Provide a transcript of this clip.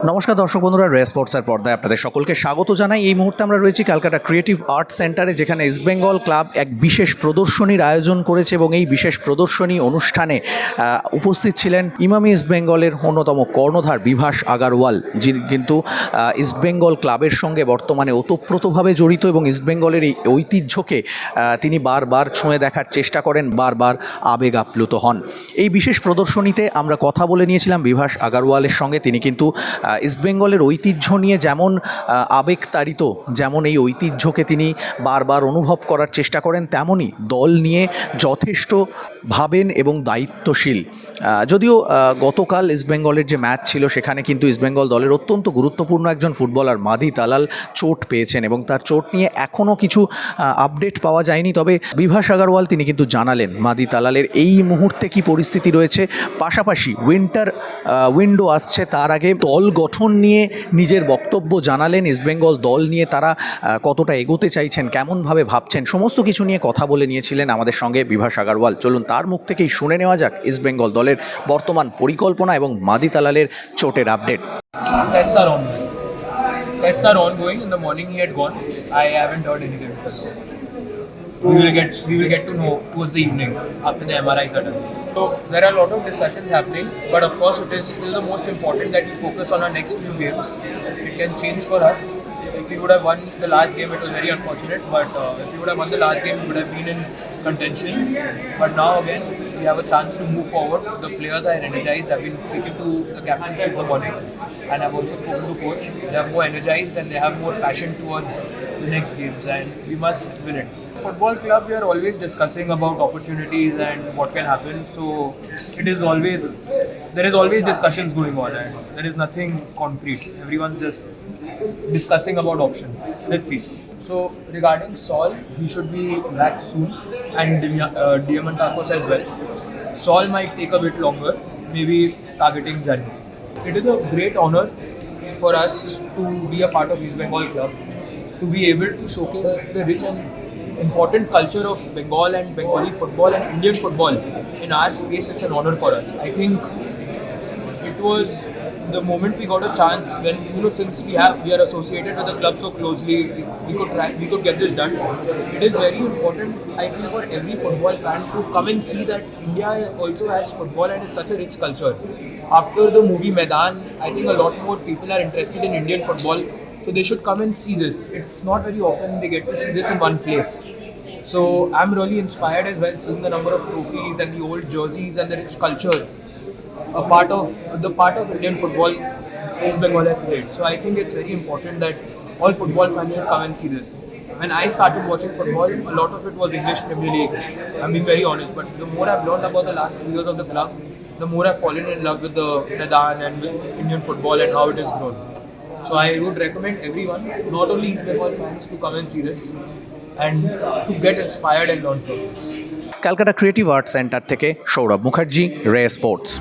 নমস্কার দর্শক বন্ধুরা, রে স্পোর্টসের পর্দায় আপনাদের সকলকে স্বাগত জানাই। এই মুহূর্তে আমরা রয়েছি ক্যালকাটা ক্রিয়েটিভ আর্ট সেন্টারে, যেখানে ইস্ট বেঙ্গল ক্লাব এক বিশেষ প্রদর্শনীর আয়োজন করেছে এবং এই বিশেষ প্রদর্শনী অনুষ্ঠানে উপস্থিত ছিলেন ইমামি ইস্ট বেঙ্গলের অন্যতম কর্ণধার বিভাস আগারওয়াল, যিনি কিন্তু ইস্ট বেঙ্গল ক্লাবের সঙ্গে বর্তমানে ওতপ্রোতভাবে জড়িত এবং ইস্ট বেঙ্গলের এই ঐতিহ্যকে তিনি বারবার ছুঁয়ে দেখার চেষ্টা করেন, বারবার আবেগ আপ্লুত হন। এই বিশেষ প্রদর্শনীতে আমরা কথা বলে নিয়েছিলাম বিভাস আগারওয়ালের সঙ্গে। তিনি কিন্তু ইস্টবেঙ্গলের ঐতিহ্য নিয়ে যেমন আবেগতাড়িত, যেমন এই ঐতিহ্যকে তিনি বারবার অনুভব করার চেষ্টা করেন, তেমনই দল নিয়ে যথেষ্ট ভাবেন এবং দায়িত্বশীল। যদিও গতকাল ইস্টবেঙ্গলের যে ম্যাচ ছিল, সেখানে কিন্তু ইস্টবেঙ্গল দলের অত্যন্ত গুরুত্বপূর্ণ একজন ফুটবলার মাদি তালাল চোট পেয়েছেন এবং তার চোট নিয়ে এখনও কিছু আপডেট পাওয়া যায়নি। তবে বিভাস আগারওয়াল তিনি কিন্তু জানালেন মাদি তালালের এই মুহূর্তে কি পরিস্থিতি রয়েছে, পাশাপাশি উইন্টার উইন্ডো আসছে, তার আগে দল গঠন নিয়ে নিজের বক্তব্য জানালেন। ইস্টবেঙ্গল দল নিয়ে তারা কতটা এগোতে চাইছেন, কেমনভাবে ভাবছেন, সমস্ত কিছু নিয়ে কথা বলে নিয়েছিলেন আমাদের সঙ্গে বিভাস আগারওয়াল। চলুন তার মুখ থেকেই শুনে নেওয়া যাক ইস্টবেঙ্গল দলের বর্তমান পরিকল্পনা এবং মাদি তালালের চোটের update. Tests are ongoing. In the morning he had gone. I haven't heard anything. We will get to know towards the evening after the MRIs are done. So there are a lot of discussions happening, but of course it is still the most important that we focus on our next few games. It can change for us. If we would have won the last game, it was very unfortunate, but if we would have won the last game, we would have been in contention. But now again, we have a chance to move forward. The players are energized. I've been speaking to the captainship this morning, and I've also spoken to coach. They are more energized and they have more passion towards the next games, and we must win it. Football club, we are always discussing about opportunities and what can happen. So there is always discussions going on, and there is nothing concrete. Everyone's just discussing about options. Let's see. So regarding Saul, he should be back soon, and Diamantakos as well. Saul might take a bit longer, maybe targeting January. It is a great honor for us to be a part of East Bengal Club, to be able to showcase the rich and important culture of Bengal and Bengali football and Indian football in our space. It's an honor for us. I think it was the moment we got a chance when, since we are associated with the club so closely, we could get this done. It is very important, I feel, for every football fan to come and see that India also has football and is such a rich culture. After the movie Maidan, I think a lot more people are interested in Indian football, so they should come and see this. It's not very often they get to see this in one place. So I'm really inspired as well, seeing the number of trophies and the old jerseys and the rich culture, a part of Indian football East Bengal has played. So I think it's very important that all football fans should come and see this. When I started watching football, a lot of it was English Premier League. I'm being very honest, but the more I've learned about the last 3 years of the club, the more I've fallen in love with the Maidan and with Indian football and how it has grown. So I would recommend everyone, not only East Bengal fans, to come and see this and to get inspired and learn from this. Calcutta creative art centre থেকে সৌরভ মুখার্জি, রে sports.